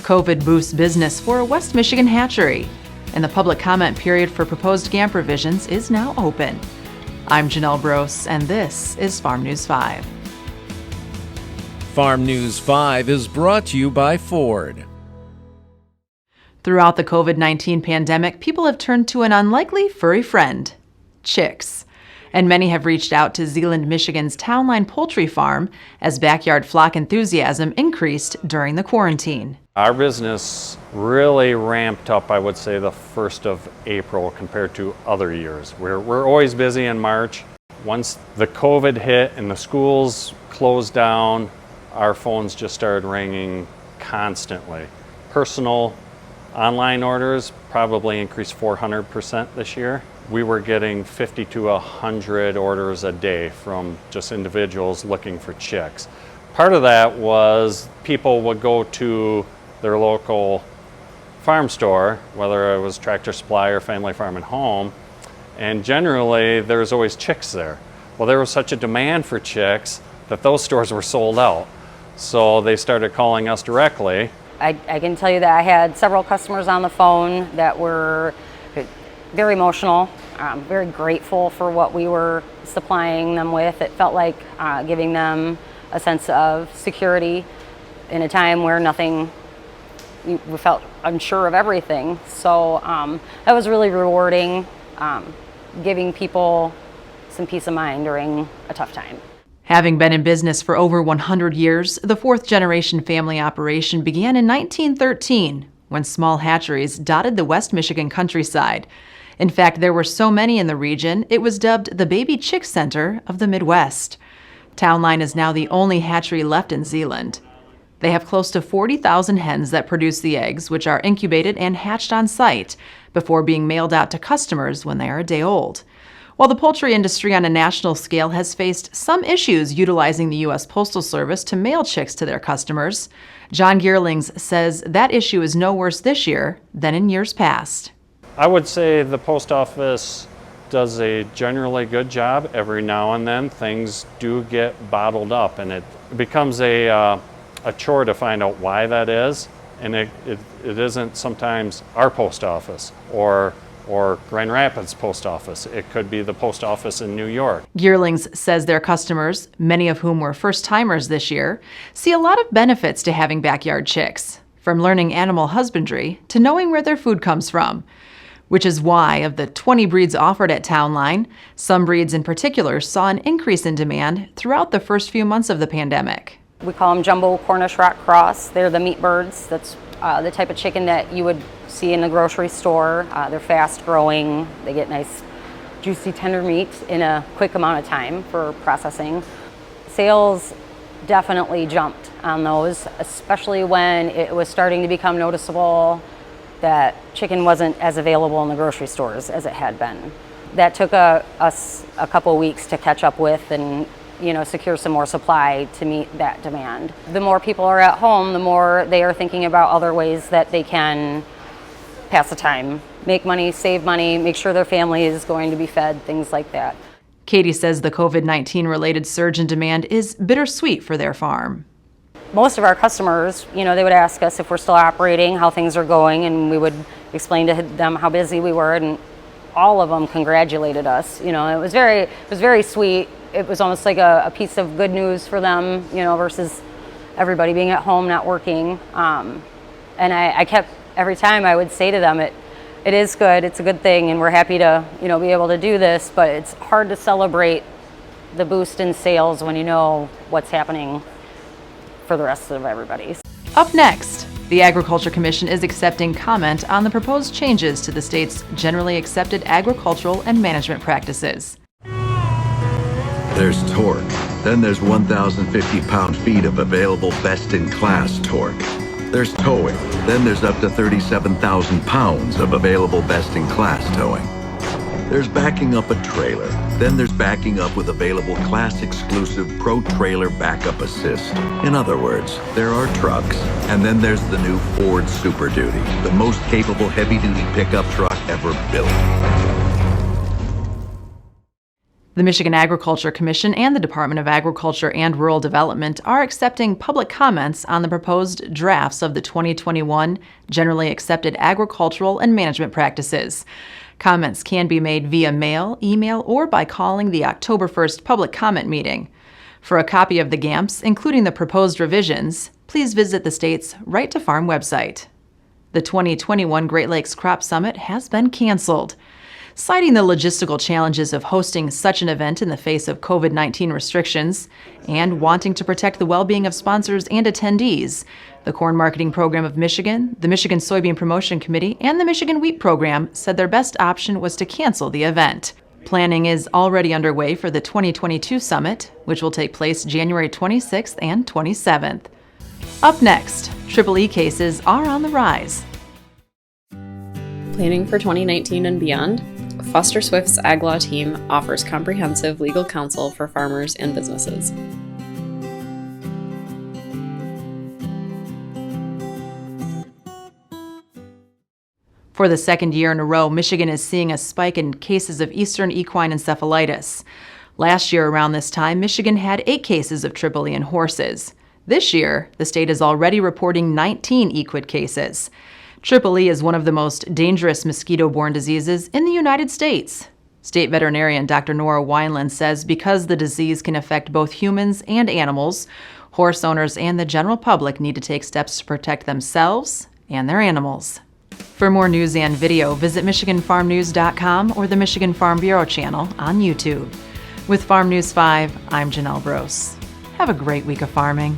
COVID boosts business for a West Michigan hatchery, and the public comment period for proposed GAAMP revisions is now open. I'm Janelle Brose, and this is Farm News 5. Farm News 5 is brought to you by Ford. Throughout the COVID-19 pandemic, people have turned to an unlikely furry friend, chicks. And many have reached out to Zeeland, Michigan's Townline Poultry Farm as backyard flock enthusiasm increased during the quarantine. Our business really ramped up, I would say, the 1st of April compared to other years. We're always busy in March. Once the COVID hit and the schools closed down, our phones just started ringing constantly. Personal online orders probably increased 400% this year. We were getting 50 to 100 orders a day from just individuals looking for chicks. Part of that was people would go to their local farm store, whether it was Tractor Supply or Family Farm and Home, and generally there's always chicks there. Well, there was such a demand for chicks that those stores were sold out. So they started calling us directly. I can tell you that I had several customers on the phone that were very emotional, very grateful for what we were supplying them with. It felt like giving them a sense of security in a time where we felt unsure of everything. So that was really rewarding, giving people some peace of mind during a tough time. Having been in business for over 100 years, the fourth-generation family operation began in 1913 when small hatcheries dotted the West Michigan countryside. In fact, there were so many in the region, it was dubbed the Baby Chick Center of the Midwest. Townline is now the only hatchery left in Zeeland. They have close to 40,000 hens that produce the eggs, which are incubated and hatched on site before being mailed out to customers when they are a day old. While the poultry industry on a national scale has faced some issues utilizing the U.S. Postal Service to mail chicks to their customers, John Geerlings says that issue is no worse this year than in years past. I would say the post office does a generally good job. Every now and then things do get bottled up, and it becomes a chore to find out why that is. And it isn't sometimes our post office or Grand Rapids post office. It could be the post office in New York. Geerlings says their customers, many of whom were first-timers this year, see a lot of benefits to having backyard chicks, from learning animal husbandry to knowing where their food comes from. Which is why, of the 20 breeds offered at Townline, some breeds in particular saw an increase in demand throughout the first few months of the pandemic. We call them Jumbo Cornish Rock Cross. They're the meat birds. That's the type of chicken that you would see in the grocery store. They're fast growing. They get nice, juicy, tender meat in a quick amount of time for processing. Sales definitely jumped on those, especially when it was starting to become noticeable that chicken wasn't as available in the grocery stores as it had been. That took us a couple of weeks to catch up with and secure some more supply to meet that demand. The more people are at home, the more they are thinking about other ways that they can pass the time, make money, save money, make sure their family is going to be fed, things like that. Katie says the COVID-19 related surge in demand is bittersweet for their farm. Most of our customers, they would ask us if we're still operating, how things are going, and we would explain to them how busy we were, and all of them congratulated us. It was very sweet. It was almost like a piece of good news for them, versus everybody being at home not working. And I kept, every time I would say to them, it is good, it's a good thing, and we're happy to be able to do this, but it's hard to celebrate the boost in sales when you know what's happening for the rest of everybody. Up next, the Agriculture Commission is accepting comment on the proposed changes to the state's generally accepted agricultural and management practices. There's torque, then there's 1,050 pound-feet of available best-in-class torque. There's towing, then there's up to 37,000 pounds of available best-in-class towing. There's backing up a trailer, then there's backing up with available class-exclusive Pro Trailer Backup Assist. In other words, there are trucks, and then there's the new Ford Super Duty, the most capable heavy-duty pickup truck ever built. The Michigan Agriculture Commission and the Department of Agriculture and Rural Development are accepting public comments on the proposed drafts of the 2021 Generally Accepted Agricultural and Management Practices. Comments can be made via mail, email, or by calling the October 1st public comment meeting. For a copy of the GAAMPs, including the proposed revisions, please visit the state's Right to Farm website. The 2021 Great Lakes Crop Summit has been canceled. Citing the logistical challenges of hosting such an event in the face of COVID-19 restrictions and wanting to protect the well-being of sponsors and attendees, the Corn Marketing Program of Michigan, the Michigan Soybean Promotion Committee, and the Michigan Wheat Program said their best option was to cancel the event. Planning is already underway for the 2022 summit, which will take place January 26th and 27th. Up next, EEE cases are on the rise. Planning for 2019 and beyond? Foster Swift's Ag Law team offers comprehensive legal counsel for farmers and businesses. For the second year in a row, Michigan is seeing a spike in cases of Eastern equine encephalitis. Last year around this time, Michigan had 8 cases of EEE in horses. This year, the state is already reporting 19 equid cases. EEE is one of the most dangerous mosquito-borne diseases in the United States. State veterinarian Dr. Nora Wineland says because the disease can affect both humans and animals, horse owners and the general public need to take steps to protect themselves and their animals. For more news and video, visit MichiganFarmNews.com or the Michigan Farm Bureau channel on YouTube. With Farm News 5, I'm Janelle Brose. Have a great week of farming.